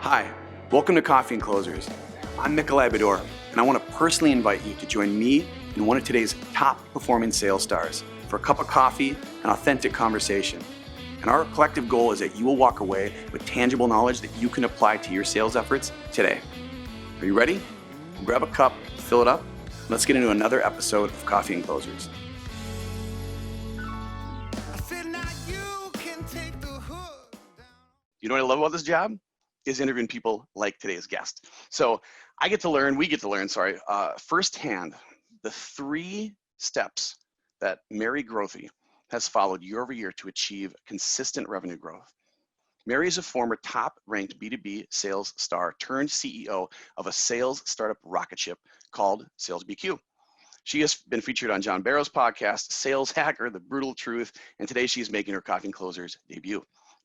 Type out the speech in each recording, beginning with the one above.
Hi, welcome to Coffee and Closers. I'm Mikkel Abidor, and I want to personally invite you to join me and one of today's top performing sales stars for a cup of coffee and authentic conversation. And our collective goal is that you will walk away with tangible knowledge that you can apply to your sales efforts today. Are you ready? Grab a cup, fill it up, and let's get into another episode of Coffee and Closers. You know what I love about this job? Is interviewing people like today's guest. So we get to learn firsthand the 3 steps that Mary Grothe has followed year over year to achieve consistent revenue growth. Mary is a former top-ranked B2B sales star turned CEO of a sales startup rocket ship called Sales BQ. She has been featured on John Barrows' podcast, Sales Hacker, The Brutal Truth, and today she's making her Coffee and Closers debut.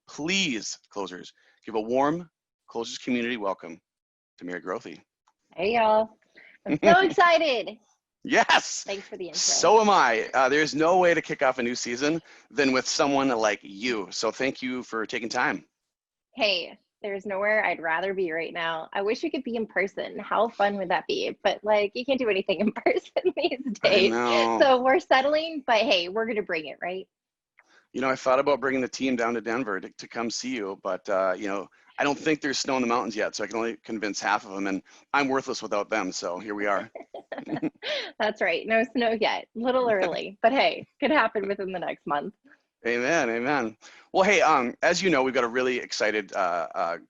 Please, closers, give a warm Closers community welcome to Mary Grothe. Hey, y'all. I'm so excited. Yes. Thanks for the intro. So am I. There's no way to kick off a new season than with someone like you. So thank you for taking time. Hey, there's nowhere I'd rather be right now. I wish we could be in person. How fun would that be? But you can't do anything in person these days. So we're settling, but hey, we're going to bring it, right? You know, I thought about bringing the team down to Denver to come see you, but I don't think there's snow in the mountains yet, so I can only convince half of them, and I'm worthless without them, so here we are. That's right. No snow yet. A little early, but hey, could happen within the next month. Amen, amen. Well, hey, as you know, we've got a really excited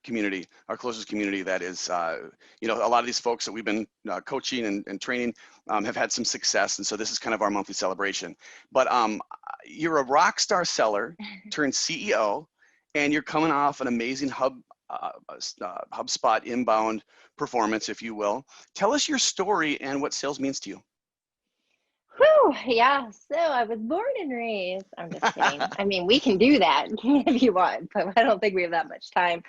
community, our Closers community that is, a lot of these folks that we've been coaching and training have had some success, and so this is kind of our monthly celebration. But you're a rock star seller turned CEO, and you're coming off an amazing HubSpot inbound performance, if you will. Tell us your story and what sales means to you. Whew, yeah, so I was born and raised. I'm just kidding. I mean, we can do that if you want, but I don't think we have that much time.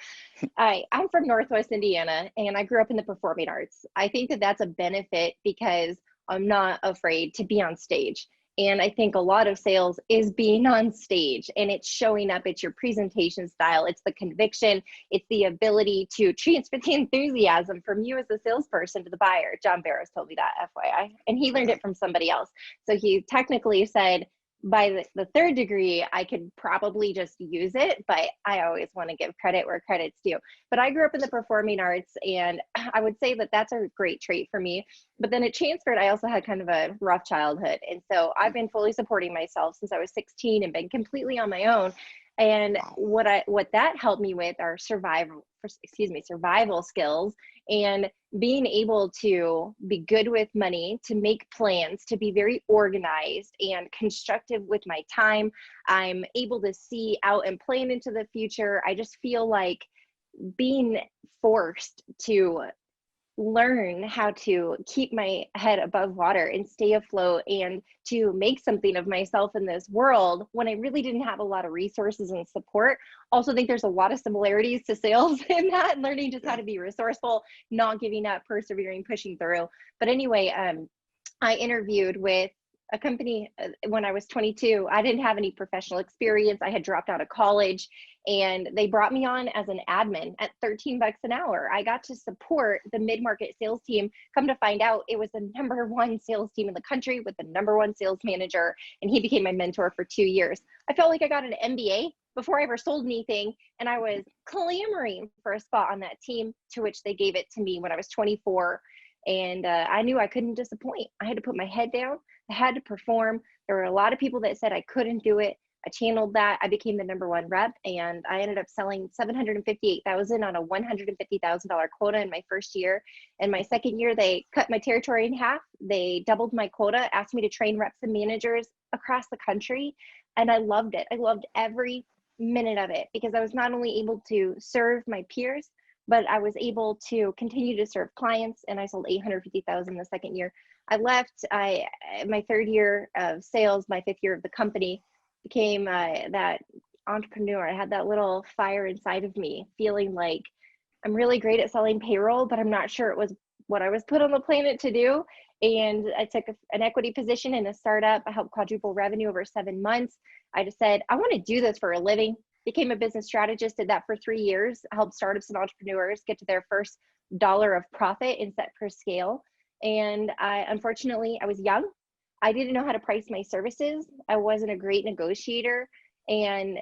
I'm from Northwest Indiana, and I grew up in the performing arts. I think that that's a benefit because I'm not afraid to be on stage. And I think a lot of sales is being on stage, and it's showing up. It's your presentation style. It's the conviction. It's the ability to transfer the enthusiasm from you as a salesperson to the buyer. John Barrows told me that, FYI, and he learned it from somebody else. So he technically said, by the 3rd degree, I could probably just use it, but I always want to give credit where credit's due. But I grew up in the performing arts, and I would say that that's a great trait for me. But then it transferred. I also had kind of a rough childhood. And so I've been fully supporting myself since I was 16 and been completely on my own. And what that helped me with are survival skills and being able to be good with money, to make plans, to be very organized and constructive with my time. I'm able to see out and plan into the future. I just feel like being forced to learn how to keep my head above water and stay afloat and to make something of myself in this world when I really didn't have a lot of resources and support. Also think there's a lot of similarities to sales in that, learning just how to be resourceful, not giving up, persevering, pushing through. But anyway, I interviewed with a company when I was 22. I didn't have any professional experience. I had dropped out of college, and they brought me on as an admin at $13 an hour. I got to support the mid-market sales team. Come to find out, it was the #1 sales team in the country with the #1 sales manager, and he became my mentor for 2 years. I felt like I got an MBA before I ever sold anything, and I was clamoring for a spot on that team, to which they gave it to me when I was 24. And I knew I couldn't disappoint. I had to put my head down. I had to perform. There were a lot of people that said I couldn't do it. I channeled that. I became the #1 rep, and I ended up selling $758,000 on a $150,000 quota in my first year. And my second year, they cut my territory in half. They doubled my quota, asked me to train reps and managers across the country. And I loved it. I loved every minute of it because I was not only able to serve my peers, but I was able to continue to serve clients, and I sold $850,000 the second year. I left my 3rd year of sales, my 5th year of the company, became that entrepreneur. I had that little fire inside of me, feeling like I'm really great at selling payroll, but I'm not sure it was what I was put on the planet to do. And I took an equity position in a startup. I helped quadruple revenue over 7 months. I just said, I want to do this for a living. became a business strategist, did that for 3 years, helped startups and entrepreneurs get to their first dollar of profit in set per scale. And unfortunately, I was young. I didn't know how to price my services. I wasn't a great negotiator. And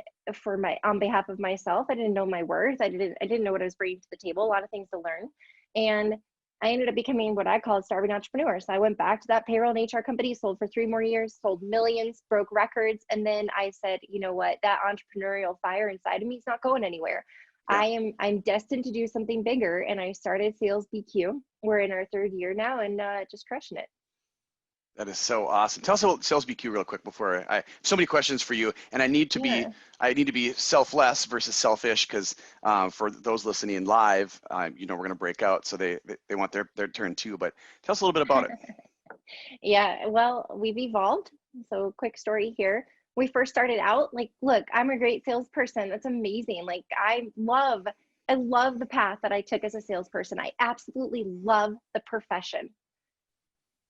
on behalf of myself, I didn't know my worth. I didn't know what I was bringing to the table, a lot of things to learn. And I ended up becoming what I call a starving entrepreneur. So I went back to that payroll and HR company, sold for 3 more years, sold millions, broke records. And then I said, you know what, that entrepreneurial fire inside of me is not going anywhere. Yeah. I'm destined to do something bigger. And I started Sales BQ. We're in our 3rd year now and just crushing it. That is so awesome. Tell us about Sales BQ real quick before I have so many questions for you, and I need to be selfless versus selfish, because for those listening live, we're going to break out, so they want their turn too. But tell us a little bit about it. Yeah, well, we've evolved. So quick story here. We first started out like, look, I'm a great salesperson. That's amazing. Like I love the path that I took as a salesperson. I absolutely love the profession.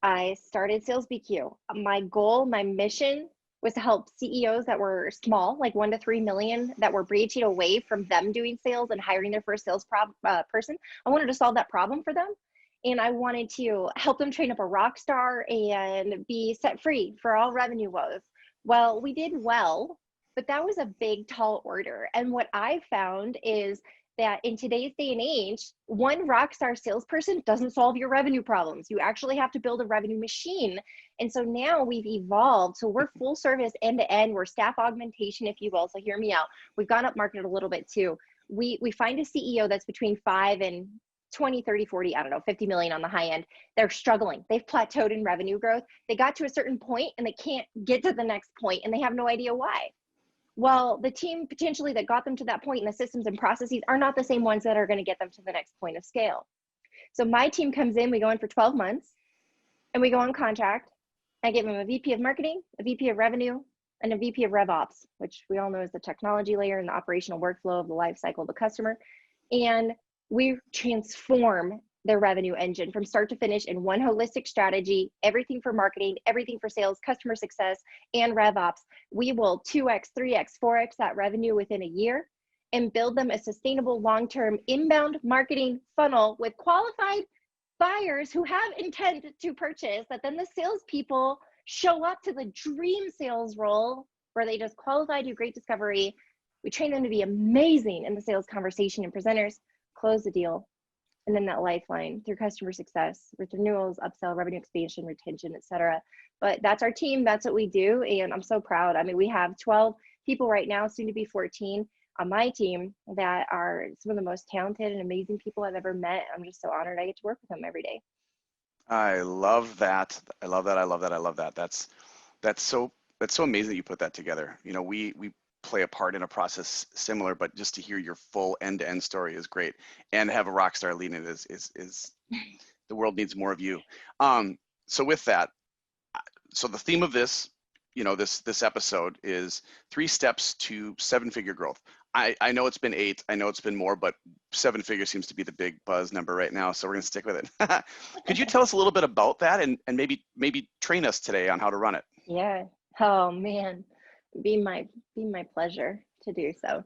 I started Sales BQ. My goal, my mission was to help CEOs that were small, like 1 to 3 million, that were breaching away from them doing sales and hiring their first sales person. I wanted to solve that problem for them. And I wanted to help them train up a rock star and be set free for all revenue woes. Well, we did well, but that was a big, tall order. And what I found is that in today's day and age, one rock star salesperson doesn't solve your revenue problems. You actually have to build a revenue machine. And so now we've evolved. So we're full service end to end. We're staff augmentation, if you will. So hear me out. We've gone up market a little bit too. We find a CEO that's between 5 and 20, 30, 40, I don't know, 50 million on the high end. They're struggling. They've plateaued in revenue growth. They got to a certain point and they can't get to the next point and they have no idea why. Well, the team potentially that got them to that point in the systems and processes are not the same ones that are going to get them to the next point of scale. So my team comes in, we go in for 12 months and we go on contract. I give them a VP of marketing, a VP of revenue, and a VP of rev ops, which we all know is the technology layer and the operational workflow of the life cycle of the customer. And we transform their revenue engine from start to finish in one holistic strategy, everything for marketing, everything for sales, customer success, and rev ops. We will 2x, 3x, 4x that revenue within a year and build them a sustainable long-term inbound marketing funnel with qualified buyers who have intent to purchase, that then the salespeople show up to the dream sales role where they just qualify, do great discovery. We train them to be amazing in the sales conversation and presenters, close the deal. And then that lifeline through customer success, with renewals, upsell, revenue expansion, retention, et cetera. But that's our team. That's what we do. And I'm so proud. I mean, we have 12 people right now, soon to be 14 on my team that are some of the most talented and amazing people I've ever met. I'm just so honored I get to work with them every day. I love that. I love that. I love that. I love that. That's so amazing that you put that together. We play a part in a process similar, but just to hear your full end-to-end story is great, and have a rock star leading it is the world needs more of you. So with that, so the theme of this, this episode is 3 steps to 7-figure growth. I know it's been 8, I know it's been more, but 7 figures seems to be the big buzz number right now, so we're gonna stick with it. Could you tell us a little bit about that and maybe train us today on how to run it? Yeah. Oh man. Be my pleasure to do so.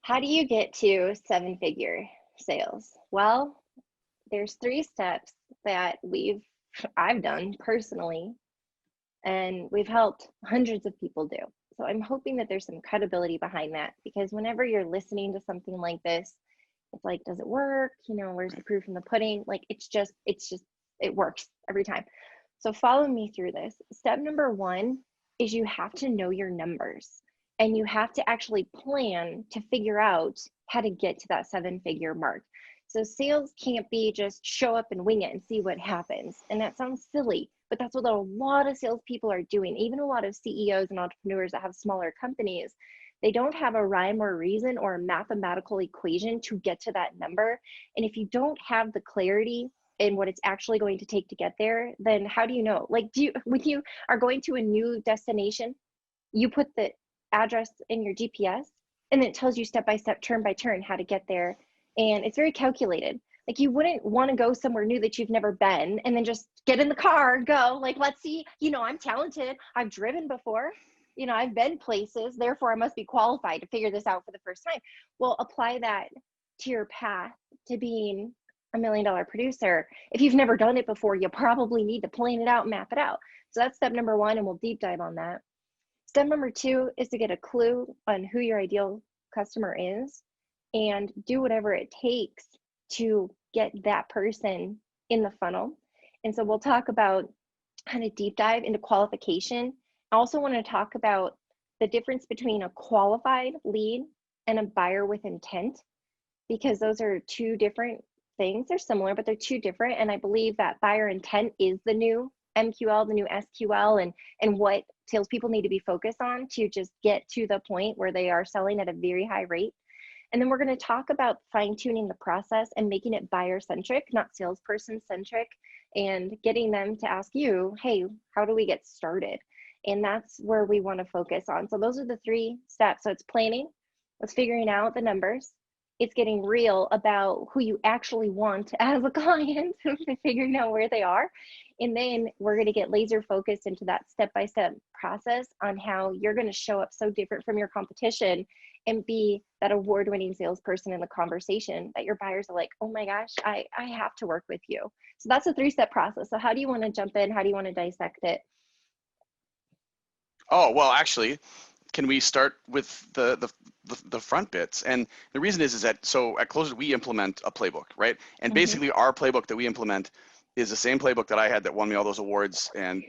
How do you get to 7-figure sales? Well, there's 3 steps that I've done personally, and we've helped hundreds of people do. So I'm hoping that there's some credibility behind that, because whenever you're listening to something like this, it's like, does it work? Where's the proof in the pudding? Like, it works every time. So follow me through this. Step number 1 is you have to know your numbers, and you have to actually plan to figure out how to get to that 7-figure mark. So sales can't be just show up and wing it and see what happens. And that sounds silly, but that's what a lot of salespeople are doing. Even a lot of CEOs and entrepreneurs that have smaller companies, they don't have a rhyme or reason or a mathematical equation to get to that number. And if you don't have the clarity in what it's actually going to take to get there, then how do you know? Like, when you are going to a new destination, you put the address in your GPS and then it tells you step by step, turn by turn, how to get there. And it's very calculated. Like, you wouldn't want to go somewhere new that you've never been and then just get in the car and go, like, let's see, I'm talented, I've driven before. I've been places, therefore I must be qualified to figure this out for the first time. Well, apply that to your path to being a $1 million producer. If you've never done it before, you probably need to plan it out and map it out. So that's step number one, and we'll deep dive on that. Step number two is to get a clue on who your ideal customer is and do whatever it takes to get that person in the funnel. And so we'll talk about kind of deep dive into qualification. I also want to talk about the difference between a qualified lead and a buyer with intent, because those are two different things. They're similar, but they're two different. And I believe that buyer intent is the new MQL, the new SQL, and what salespeople need to be focused on to just get to the point where they are selling at a very high rate. And then we're going to talk about fine-tuning the process and making it buyer-centric, not salesperson-centric, and getting them to ask you, hey, how do we get started? And that's where we want to focus on. So those are the 3 steps. So it's planning, it's figuring out the numbers, it's getting real about who you actually want as a client and figuring out where they are. And then we're going to get laser focused into that step-by-step process on how you're going to show up so different from your competition and be that award-winning salesperson in the conversation that your buyers are like, oh my gosh, I have to work with you. So that's a 3-step process. So how do you want to jump in? How do you want to dissect it? Oh, well, actually, can we start with the front bits? And the reason is that, so at Closers, we implement a playbook, right? And basically our playbook that we implement is the same playbook that I had that won me all those awards and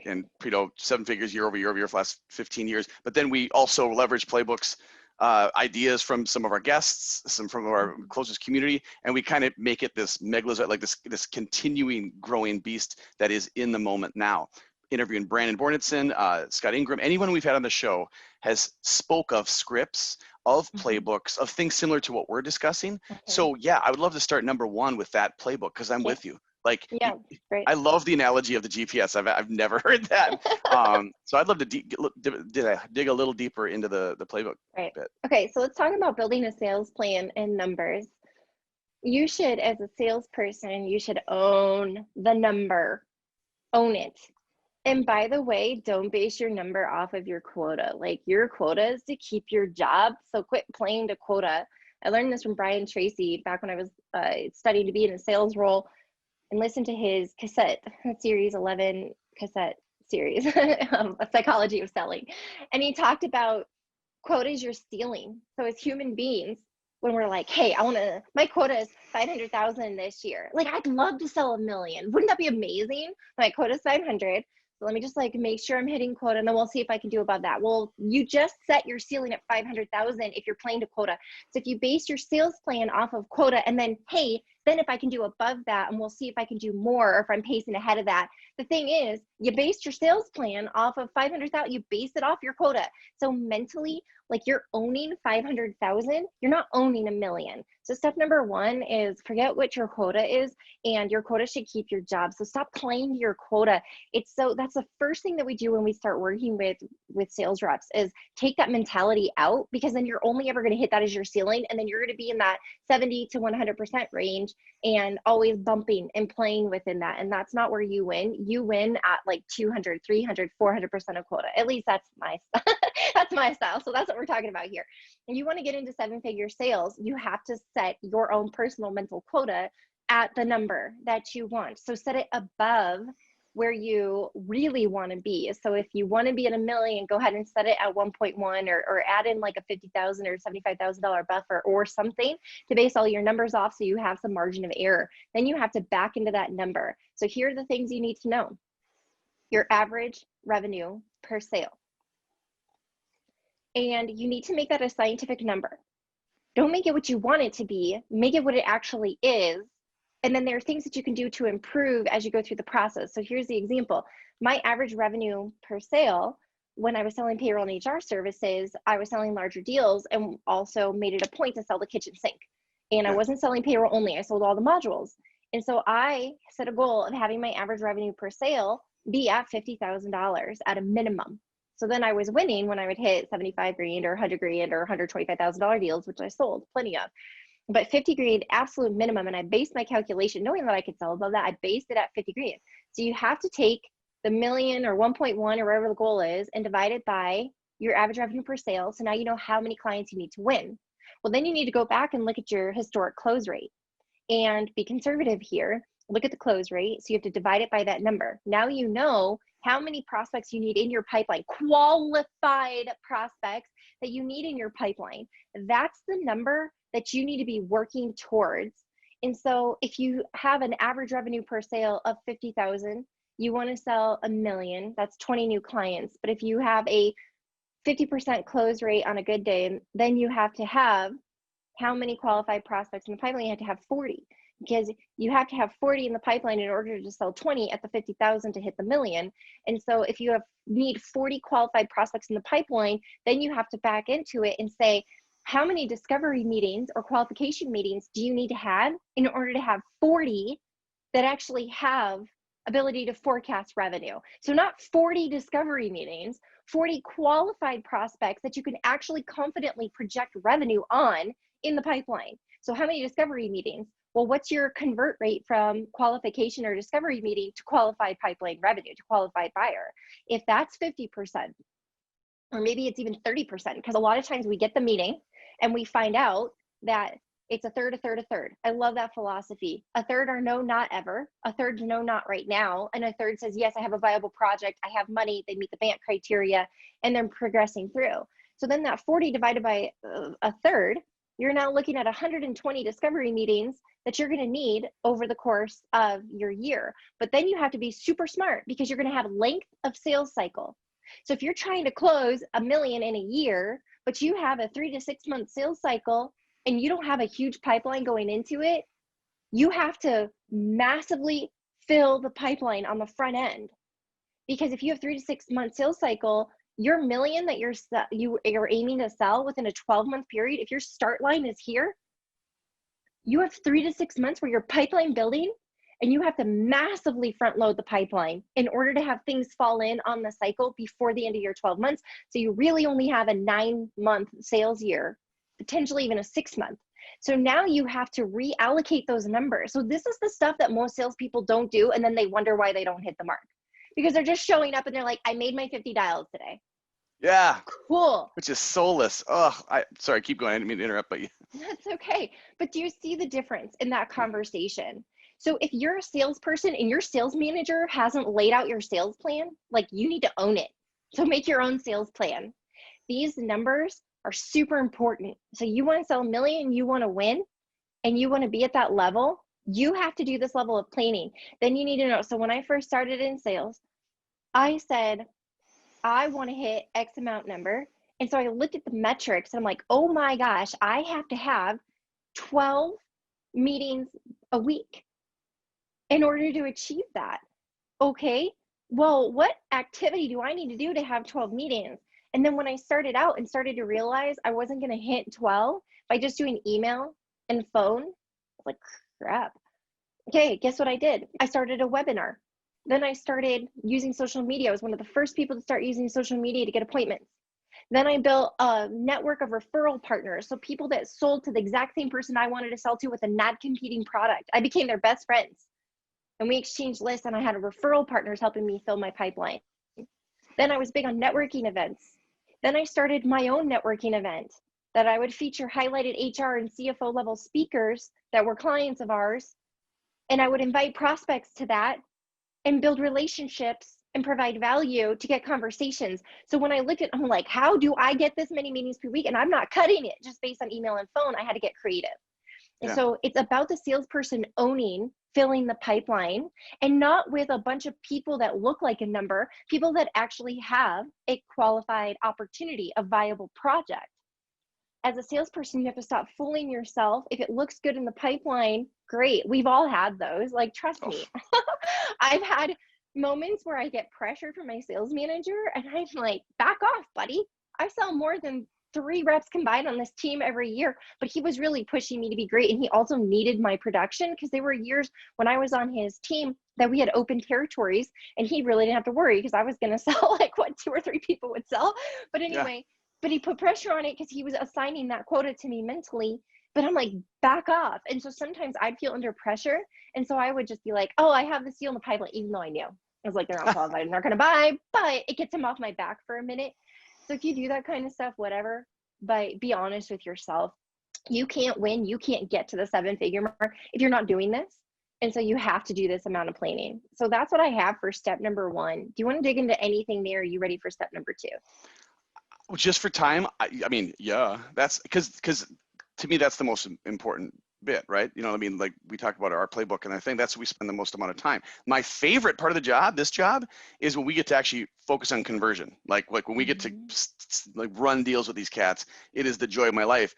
7 figures year over year for the last 15 years. But then we also leverage playbooks, ideas from some of our guests, some from our Closers community, and we kind of make it this megalizite, like this continuing growing beast that is in the moment now. Interviewing Brandon Bornitson, Scott Ingram, anyone we've had on the show has spoke of scripts, of playbooks, of things similar to what we're discussing. So yeah, I would love to start number 1 with that playbook, because I'm with you. Like, great. I love the analogy of the GPS. I've never heard that. So I'd love to dig a little deeper into the playbook bit. Okay, so let's talk about building a sales plan and numbers. You should, as a salesperson, you should own the number. Own it. And by the way, don't base your number off of your quota. Like, your quota is to keep your job. So quit playing to quota. I learned this from Brian Tracy back when I was studying to be in a sales role, and listen to his cassette series 11 cassette series, a psychology of selling. And he talked about quota is your ceiling. So as human beings, when we're like, hey, my quota is 500,000 this year. Like, I'd love to sell 1 million. Wouldn't that be amazing? My quota is 500. So let me just make sure I'm hitting quota, and then we'll see if I can do above that. Well, you just set your ceiling at 500,000 if you're playing to quota. So if you base your sales plan off of quota, and then, hey, then if I can do above that, and we'll see if I can do more, or if I'm pacing ahead of that. The thing is, you based your sales plan off of 500,000, you base it off your quota. So mentally, like, you're owning 500,000, you're not owning 1 million. So step number 1 is forget what your quota is, and your quota should keep your job. So stop playing to your quota. That's the first thing that we do when we start working with sales reps, is take that mentality out, because then you're only ever going to hit that as your ceiling, and then you're going to be in that 70 to 100% range and always bumping and playing within that. And that's not where you win. You win at like 200, 300, 400% of quota. At least that's my that's my style. So that's what we're talking about here. And you want to get into 7-figure sales, you have to set your own personal mental quota at the number that you want. So set it above where you really want to be. So if you want to be at 1 million, go ahead and set it at 1.1, or add in like a $50,000 or $75,000 buffer or something to base all your numbers off, so you have some margin of error. Then you have to back into that number. So here are the things you need to know. Your average revenue per sale. And you need to make that a scientific number. Don't make it what you want it to be, make it what it actually is. And then there are things that you can do to improve as you go through the process. So here's the example. My average revenue per sale, when I was selling payroll and HR services, I was selling larger deals and also made it a point to sell the kitchen sink. And I wasn't selling payroll only, I sold all the modules. And so I set a goal of having my average revenue per sale be at $50,000 at a minimum. So then I was winning when I would hit 75 grand or 100 grand or $125,000 deals, which I sold plenty of. But 50 grand, absolute minimum. And I based my calculation, knowing that I could sell above that, I based it at 50 grand. So you have to take the million or 1.1 or whatever the goal is and divide it by your average revenue per sale. So now you know how many clients you need to win. Well, then you need to go back and look at your historic close rate and be conservative here. Look at the close rate. So you have to divide it by that number. Now you know how many prospects you need in your pipeline, qualified prospects that you need in your pipeline. That's the number that you need to be working towards. And so if you have an average revenue per sale of 50,000, you want to sell $1 million, that's 20 new clients. But if you have a 50% close rate on a good day, then you have to have how many qualified prospects in the pipeline? You have to have 40, because you have to have 40 in the pipeline in order to sell 20 at the 50,000 to hit the $1 million. And so if you need 40 qualified prospects in the pipeline, then you have to back into it and say, how many discovery meetings or qualification meetings do you need to have in order to have 40 that actually have ability to forecast revenue? So not 40 discovery meetings, 40 qualified prospects that you can actually confidently project revenue on in the pipeline. So how many discovery meetings? Well, what's your convert rate from qualification or discovery meeting to qualified pipeline revenue, to qualified buyer? If that's 50%, or maybe it's even 30%, because a lot of times we get the meeting and we find out that it's a third, a third, a third. I love that philosophy. A third are no, not ever. A third, no, not right now. And a third says, yes, I have a viable project. I have money. They meet the BANT criteria, and they're progressing through. So then that 40 divided by a third, you're now looking at 120 discovery meetings that you're going to need over the course of your year. But then you have to be super smart, because you're going to have length of sales cycle. So if you're trying to close $1 million in a year, but you have a 3 to 6 month sales cycle and you don't have a huge pipeline going into it, you have to massively fill the pipeline on the front end. Because if you have 3 to 6 month sales cycle, your $1 million that you're aiming to sell within a 12-month period, if your start line is here, you have 3 to 6 months where you're pipeline building, and you have to massively front load the pipeline in order to have things fall in on the cycle before the end of your 12 months. So you really only have a 9-month sales year, potentially even a 6-month. So now you have to reallocate those numbers. So this is the stuff that most salespeople don't do, and then they wonder why they don't hit the mark, because they're just showing up and they're like, I made my 50 dials today. Yeah. Cool. Which is soulless. Oh, sorry, keep going. I didn't mean to interrupt, but That's okay. But do you see the difference in that conversation? So if you're a salesperson and your sales manager hasn't laid out your sales plan, like, you need to own it. So make your own sales plan. These numbers are super important. So you want to sell $1 million, you want to win, and you want to be at that level, you have to do this level of planning. Then you need to know. So when I first started in sales, I said, I want to hit X amount number. And so I looked at the metrics and I'm like, oh my gosh, I have to have 12 meetings a week in order to achieve that. Okay, well, what activity do I need to do to have 12 meetings? And then when I started out and started to realize I wasn't going to hit 12 by just doing email and phone, I was like, crap. Okay, guess what I did? I started a webinar. Then I started using social media. I was one of the first people to start using social media to get appointments. Then I built a network of referral partners. So people that sold to the exact same person I wanted to sell to with a non-competing product. I became their best friends. And we exchanged lists, and I had referral partners helping me fill my pipeline. Then I was big on networking events. Then I started my own networking event that I would feature highlighted HR and CFO level speakers that were clients of ours. And I would invite prospects to that and build relationships and provide value to get conversations. So when I look at, I'm like, how do I get this many meetings per week? And I'm not cutting it just based on email and phone. I had to get creative. And so it's about the salesperson owning, filling the pipeline, and not with a bunch of people that look like a number, people that actually have a qualified opportunity, a viable project. As a salesperson, you have to stop fooling yourself. If it looks good in the pipeline, great. We've all had those. Like, trust me. I've had moments where I get pressure from my sales manager, and I'm like, back off, buddy. I sell more than 3 reps combined on this team every year, but he was really pushing me to be great. And he also needed my production, because there were years when I was on his team that we had open territories, and he really didn't have to worry, because I was going to sell like what 2 or 3 people would sell. But anyway, but he put pressure on it because he was assigning that quota to me mentally. But I'm like, back off. And so sometimes I'd feel under pressure. And so I would just be like, oh, I have this deal in the pipeline, even though I knew. I was like, they're not qualified and they're going to buy, but it gets him off my back for a minute. So if you do that kind of stuff, whatever, but be honest with yourself. You can't win, you can't get to the 7-figure mark if you're not doing this. And so you have to do this amount of planning. So that's what I have for step number 1. Do you want to dig into anything there? Are you ready for step number 2? Just for time, I mean, yeah, that's because to me, that's the most important bit, right? You know, I mean, like we talk about our playbook, and I think that's where we spend the most amount of time. My favorite part of the job, this job, is when we get to actually focus on conversion. Like when we get to like run deals with these cats, it is the joy of my life.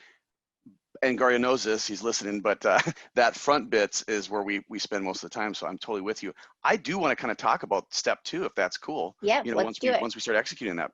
And Garia knows this, he's listening, but that front bits is where we spend most of the time. So I'm totally with you. I do want to kind of talk about step 2, if that's cool. Yeah, you know, once we start executing that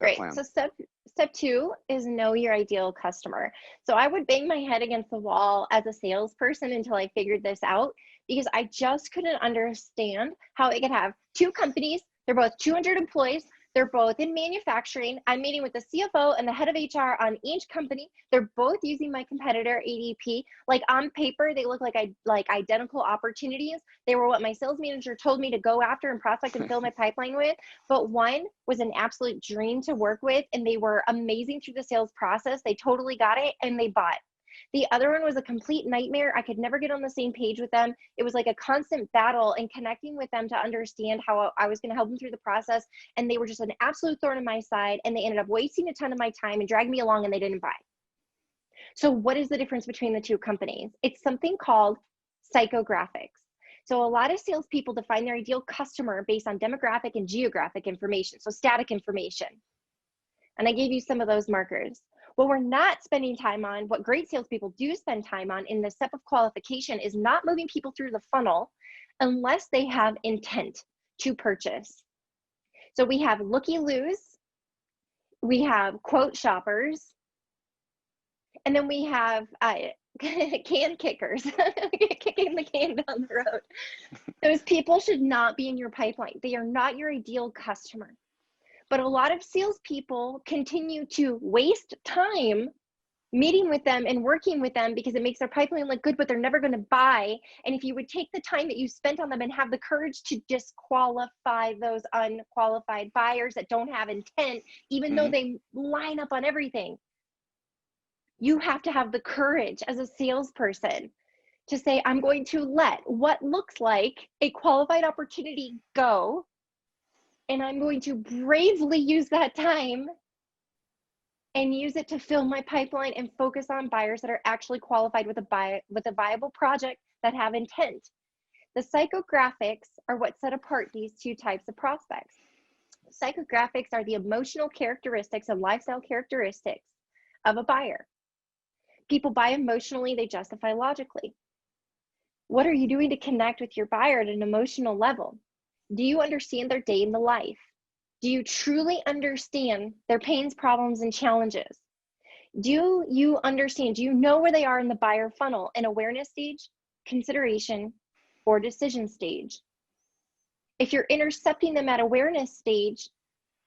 Great. plan. So step 2 is know your ideal customer. So I would bang my head against the wall as a salesperson until I figured this out, because I just couldn't understand how it could have 2 companies. They're both 200 employees. They're both in manufacturing. I'm meeting with the CFO and the head of HR on each company. They're both using my competitor, ADP. Like on paper, they look like identical opportunities. They were what my sales manager told me to go after and prospect and fill my pipeline with. But one was an absolute dream to work with, and they were amazing through the sales process. They totally got it, and they bought. The other one was a complete nightmare. I could never get on the same page with them. It was like a constant battle, and connecting with them to understand how I was going to help them through the process. And they were just an absolute thorn in my side, and they ended up wasting a ton of my time and dragging me along, and they didn't buy. So what is the difference between the 2 companies? It's something called psychographics. So a lot of salespeople define their ideal customer based on demographic and geographic information, so static information. And I gave you some of those markers. What we're not spending time on, what great salespeople do spend time on in the step of qualification, is not moving people through the funnel unless they have intent to purchase. So we have looky-loos, we have quote shoppers, and then we have can kickers, kicking the can down the road. Those people should not be in your pipeline. They are not your ideal customer. But a lot of salespeople continue to waste time meeting with them and working with them because it makes their pipeline look good, but they're never going to buy. And if you would take the time that you spent on them and have the courage to disqualify those unqualified buyers that don't have intent, even though they line up on everything, you have to have the courage as a salesperson to say, I'm going to let what looks like a qualified opportunity go, and I'm going to bravely use that time and use it to fill my pipeline and focus on buyers that are actually qualified with a viable project that have intent. The psychographics are what set apart these 2 types of prospects. Psychographics are the emotional characteristics and lifestyle characteristics of a buyer. People buy emotionally, they justify logically. What are you doing to connect with your buyer at an emotional level? Do you understand their day in the life? Do you truly understand their pains, problems, and challenges? Do you understand, do you know where they are in the buyer funnel, an awareness stage, consideration, or decision stage? If you're intercepting them at awareness stage,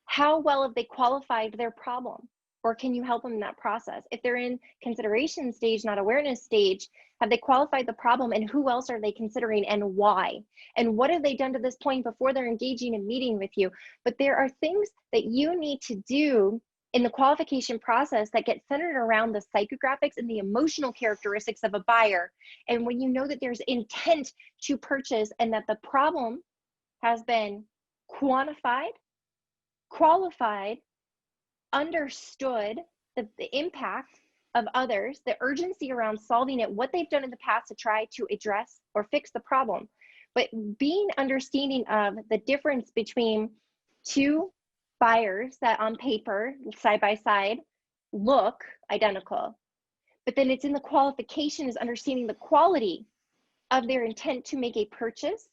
how well have they qualified their problem? Or can you help them in that process? If they're in consideration stage, not awareness stage, have they qualified the problem, and who else are they considering and why? And what have they done to this point before they're engaging and meeting with you? But there are things that you need to do in the qualification process that get centered around the psychographics and the emotional characteristics of a buyer. And when you know that there's intent to purchase and that the problem has been quantified, qualified, understood, the impact of others, the urgency around solving it, what they've done in the past to try to address or fix the problem. But being understanding of the difference between 2 buyers that on paper, side by side, look identical, but then it's in the qualification is understanding the quality of their intent to make a purchase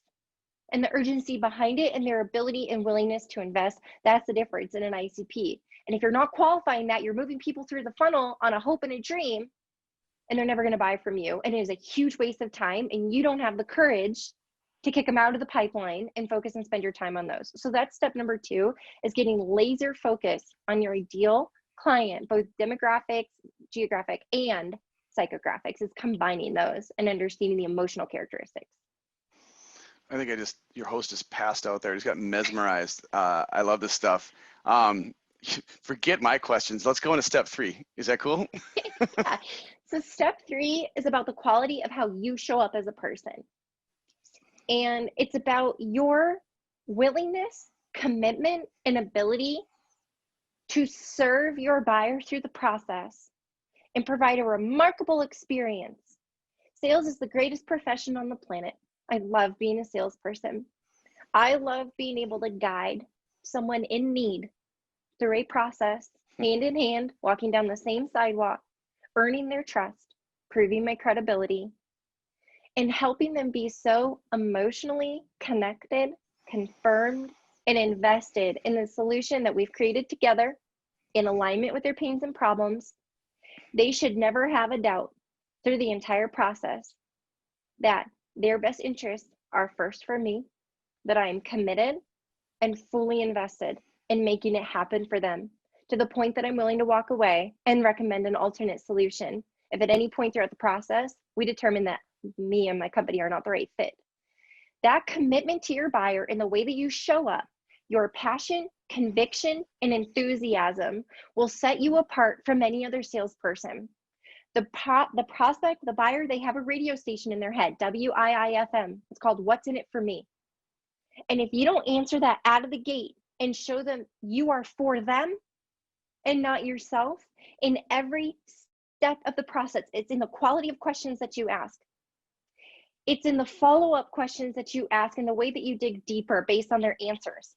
and the urgency behind it and their ability and willingness to invest. That's the difference in an ICP. And if you're not qualifying that, you're moving people through the funnel on a hope and a dream, and they're never going to buy from you. And it is a huge waste of time, and you don't have the courage to kick them out of the pipeline and focus and spend your time on those. So that's step number 2, is getting laser focused on your ideal client, both demographics, geographic, and psychographics, is combining those and understanding the emotional characteristics. I think your host just passed out there. He's got mesmerized. I love this stuff. forget my questions. Let's go into step 3. Is that cool? Yeah. So step 3 is about the quality of how you show up as a person. And it's about your willingness, commitment, and ability to serve your buyer through the process and provide a remarkable experience. Sales is the greatest profession on the planet. I love being a salesperson. I love being able to guide someone in need through a process, hand in hand, walking down the same sidewalk, earning their trust, proving my credibility, and helping them be so emotionally connected, confirmed, and invested in the solution that we've created together in alignment with their pains and problems. They should never have a doubt through the entire process that their best interests are first for me, that I am committed and fully invested in making it happen for them, to the point that I'm willing to walk away and recommend an alternate solution if at any point throughout the process we determine that me and my company are not the right fit. That commitment to your buyer in the way that you show up, your passion, conviction, and enthusiasm will set you apart from any other salesperson. The prospect, the buyer, they have a radio station in their head, WIIFM. It's called What's in It for Me. And if you don't answer that out of the gate and show them you are for them and not yourself in every step of the process, it's in the quality of questions that you ask. It's in the follow-up questions that you ask and the way that you dig deeper based on their answers.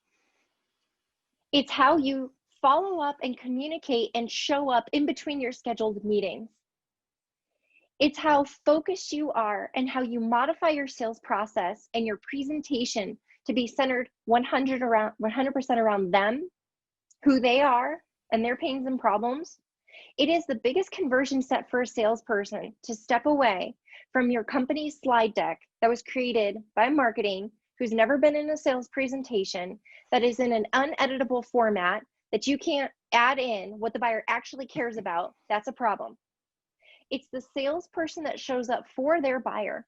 It's how you follow up and communicate and show up in between your scheduled meetings. It's how focused you are and how you modify your sales process and your presentation to be centered 100% around them, who they are, and their pains and problems. It is the biggest conversion step for a salesperson to step away from your company's slide deck that was created by marketing, who's never been in a sales presentation, that is in an uneditable format that you can't add in what the buyer actually cares about. That's a problem. It's the salesperson that shows up for their buyer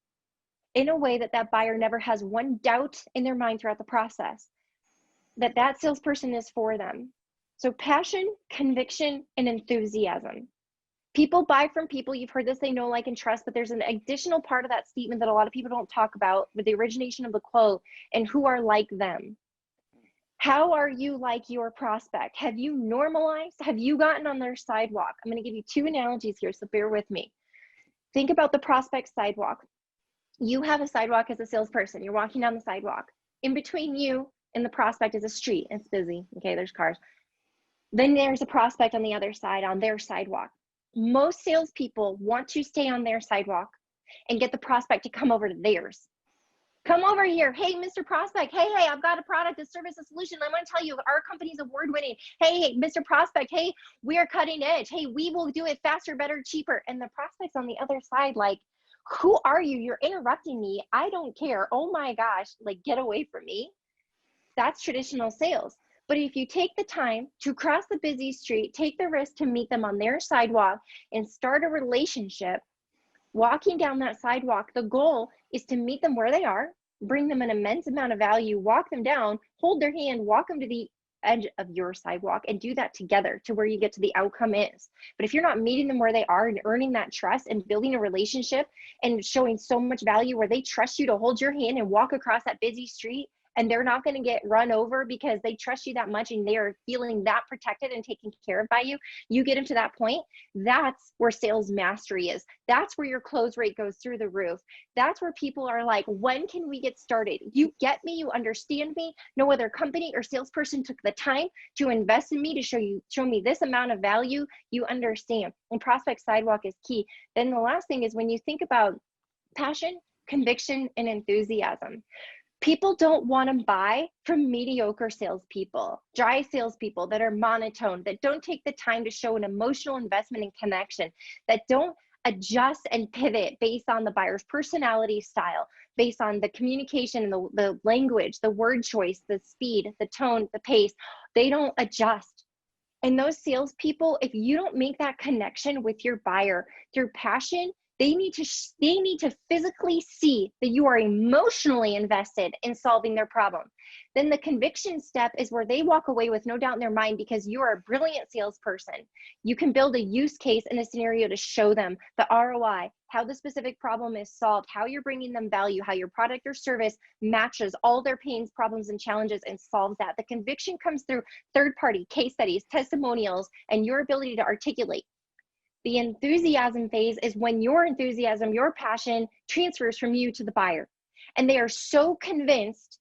in a way that that buyer never has one doubt in their mind throughout the process, that that salesperson is for them. So passion, conviction, and enthusiasm. People buy from people. You've heard this, they know, like, and trust, but there's an additional part of that statement that a lot of people don't talk about with the origination of the quote, and who are like them. How are you like your prospect? Have you normalized? Have you gotten on their sidewalk? I'm going to give you 2 analogies here, so bear with me. Think about the prospect sidewalk. You have a sidewalk as a salesperson. You're walking down the sidewalk. In between you and the prospect is a street. It's busy. Okay, there's cars. Then there's a prospect on the other side on their sidewalk. Most salespeople want to stay on their sidewalk and get the prospect to come over to theirs. Come over here. Hey, Mr. Prospect. Hey, I've got a product, a service, a solution. I want to tell you, our company's award-winning. Hey, Mr. Prospect. Hey, we are cutting edge. Hey, we will do it faster, better, cheaper. And the prospect's on the other side, like, who are you? You're interrupting me. I don't care. Oh my gosh, like, get away from me. That's traditional sales. But if you take the time to cross the busy street, take the risk to meet them on their sidewalk and start a relationship, walking down that sidewalk, the goal is to meet them where they are, bring them an immense amount of value, walk them down, hold their hand, walk them to the edge of your sidewalk, and do that together to where you get to the outcome is. But if you're not meeting them where they are and earning that trust and building a relationship and showing so much value where they trust you to hold your hand and walk across that busy street, and they're not going to get run over because they trust you that much and they are feeling that protected and taken care of by you, you get them to that point, that's where sales mastery is. That's where your close rate goes through the roof. That's where people are like, when can we get started? You get me, you understand me. No other company or salesperson took the time to invest in me to show me this amount of value. You understand. And prospect sidewalk is key. Then the last thing is when you think about passion, conviction, and enthusiasm. People don't want to buy from mediocre salespeople, dry salespeople that are monotone, that don't take the time to show an emotional investment and connection, that don't adjust and pivot based on the buyer's personality style, based on the communication and the language, the word choice, the speed, the tone, the pace. They don't adjust. And those salespeople, if you don't make that connection with your buyer through passion, They need to physically see that you are emotionally invested in solving their problem. Then the conviction step is where they walk away with no doubt in their mind, because you are a brilliant salesperson. You can build a use case and a scenario to show them the ROI, how the specific problem is solved, how you're bringing them value, how your product or service matches all their pains, problems, and challenges and solves that. The conviction comes through third-party case studies, testimonials, and your ability to articulate. The enthusiasm phase is when your enthusiasm, your passion transfers from you to the buyer. And they are so convinced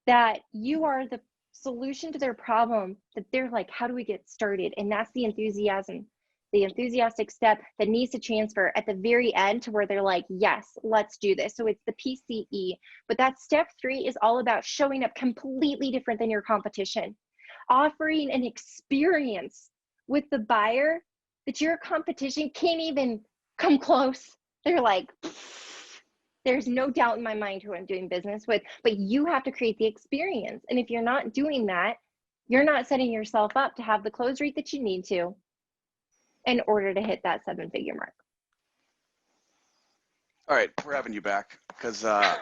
that you are the solution to their problem that they're like, how do we get started? And that's the enthusiasm, the enthusiastic step that needs to transfer at the very end to where they're like, yes, let's do this. So it's the PCE. But that step 3 is all about showing up completely different than your competition, offering an experience with the buyer that your competition can't even come close. They're like, there's no doubt in my mind who I'm doing business with, but you have to create the experience. And if you're not doing that, you're not setting yourself up to have the close rate that you need to in order to hit that 7-figure mark. All right, we're having you back because I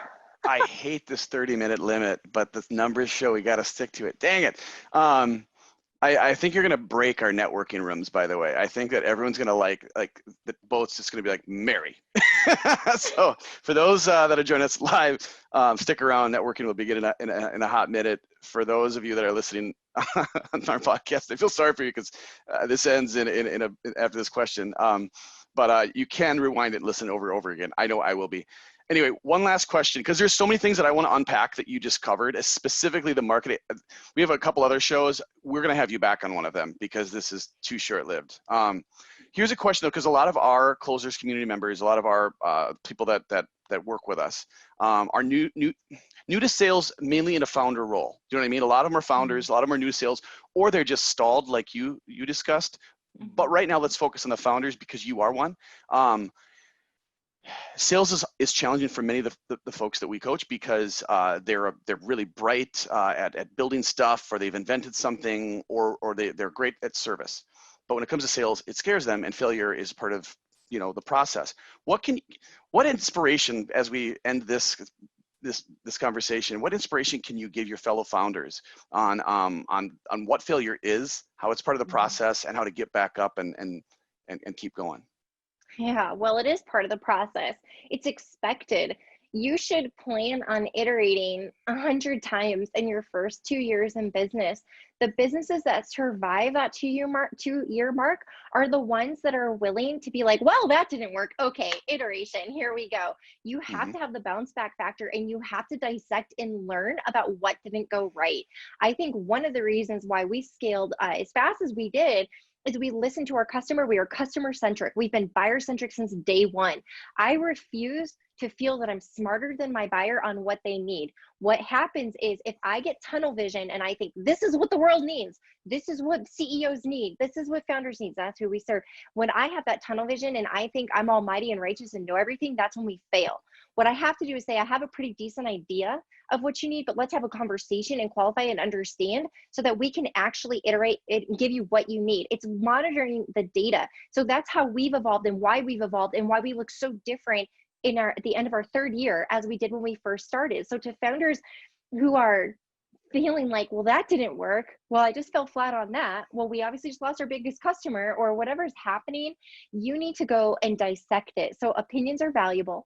hate this 30-minute limit, but the numbers show we got to stick to it. Dang it. I think you're going to break our networking rooms, by the way. I think that everyone's going to like the boat's just going to be like, Mary. So for those that are joining us live, stick around. Networking will begin in a hot minute. For those of you that are listening on our podcast, I feel sorry for you because this ends after this question. But you can rewind it and listen over and over again. I know I will be. Anyway, one last question, because there's so many things that I want to unpack that you just covered, specifically the marketing. We have a couple other shows. We're going to have you back on one of them because this is too short-lived. Here's a question, though, because a lot of our closers community members, a lot of our people that work with us are new to sales, mainly in a founder role. Do you know what I mean? A lot of them are founders, a lot of them are new to sales, or they're just stalled like you discussed. But right now, let's focus on the founders because you are one. Sales is challenging for many of the folks that we coach because they're really bright at building stuff, or they've invented something, or they're great at service. But when it comes to sales, it scares them, and failure is part of the process. What inspiration, as we end this conversation, what inspiration can you give your fellow founders on what failure is, how it's part of the process, and how to get back up and keep going? Yeah, well, it is part of the process. It's expected. You should plan on iterating 100 times in your first 2 years in business. The businesses that survive that 2-year mark are the ones that are willing to be like, well, that didn't work. Okay, iteration, here we go. You have to have the bounce back factor, and you have to dissect and learn about what didn't go right. I think one of the reasons why we scaled as fast as we did is we listen to our customer. We are customer centric. We've been buyer centric since day one. I refuse to feel that I'm smarter than my buyer on what they need. What happens is if I get tunnel vision and I think this is what the world needs, this is what CEOs need, this is what founders need, that's who we serve. When I have that tunnel vision and I think I'm almighty and righteous and know everything, that's when we fail. What I have to do is say, I have a pretty decent idea of what you need, but let's have a conversation and qualify and understand so that we can actually iterate it and give you what you need. It's monitoring the data. So that's how we've evolved and why we've evolved and why we look so different at the end of our 3rd year as we did when we first started. So to founders who are feeling like, well, that didn't work. Well, I just fell flat on that. Well, we obviously just lost our biggest customer, or whatever's happening, you need to go and dissect it. So opinions are valuable,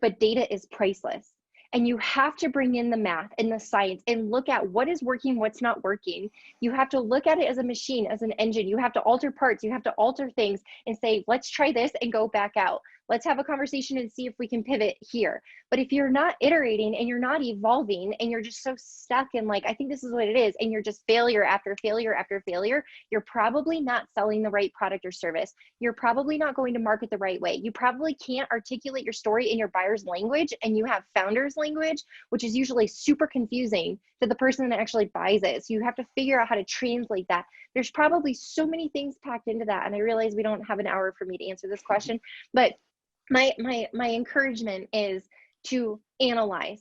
but data is priceless. And you have to bring in the math and the science and look at what is working, what's not working. You have to look at it as a machine, as an engine. You have to alter parts. You have to alter things and say, let's try this and go back out. Let's have a conversation and see if we can pivot here. But if you're not iterating and you're not evolving and you're just so stuck in like, I think this is what it is, and you're just failure after failure after failure, you're probably not selling the right product or service. You're probably not going to market the right way. You probably can't articulate your story in your buyer's language, and you have founder's language, which is usually super confusing to the person that actually buys it. So you have to figure out how to translate that. There's probably so many things packed into that. And I realize we don't have an hour for me to answer this question, but my encouragement is to analyze.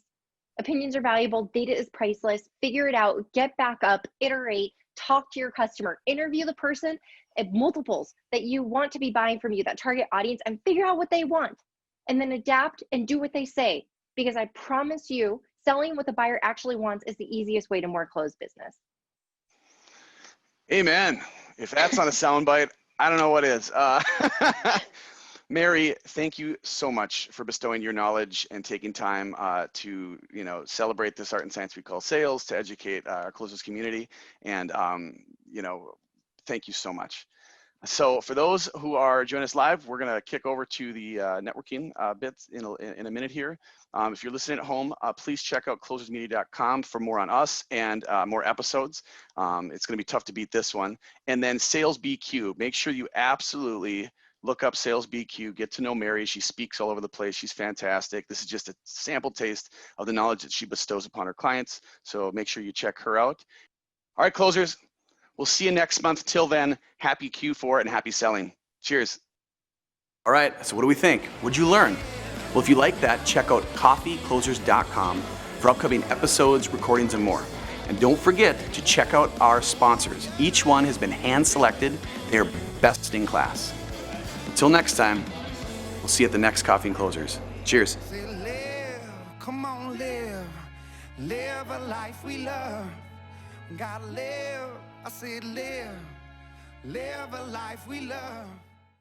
Opinions are valuable. Data is priceless. Figure it out. Get back up. Iterate. Talk to your customer. Interview the person at multiples that you want to be buying from you, that target audience, and figure out what they want. and then adapt and do what they say. Because I promise you, selling what the buyer actually wants is the easiest way to more close business. Amen. If that's not a soundbite, I don't know what is. Mary, thank you so much for bestowing your knowledge and taking time to, celebrate this art and science we call sales, to educate our closers community. And, thank you so much. So for those who are joining us live, we're going to kick over to the networking bits in a minute here. If you're listening at home, please check out closersmedia.com for more on us and more episodes. It's going to be tough to beat this one. And then Sales BQ, make sure you absolutely look up Sales BQ, get to know Mary. She speaks all over the place. She's fantastic. This is just a sample taste of the knowledge that she bestows upon her clients. So make sure you check her out. All right, closers, we'll see you next month. Till then, happy Q4 and happy selling. Cheers. All right, so what do we think? What'd you learn? Well, if you like that, check out Coffee&Closers.com for upcoming episodes, recordings, and more. And don't forget to check out our sponsors. Each one has been hand-selected. They are best in class. Until next time, we'll see you at the next Coffee and Closers. Cheers. Live, come on, live a life we love. Gotta live, I said live a life we love.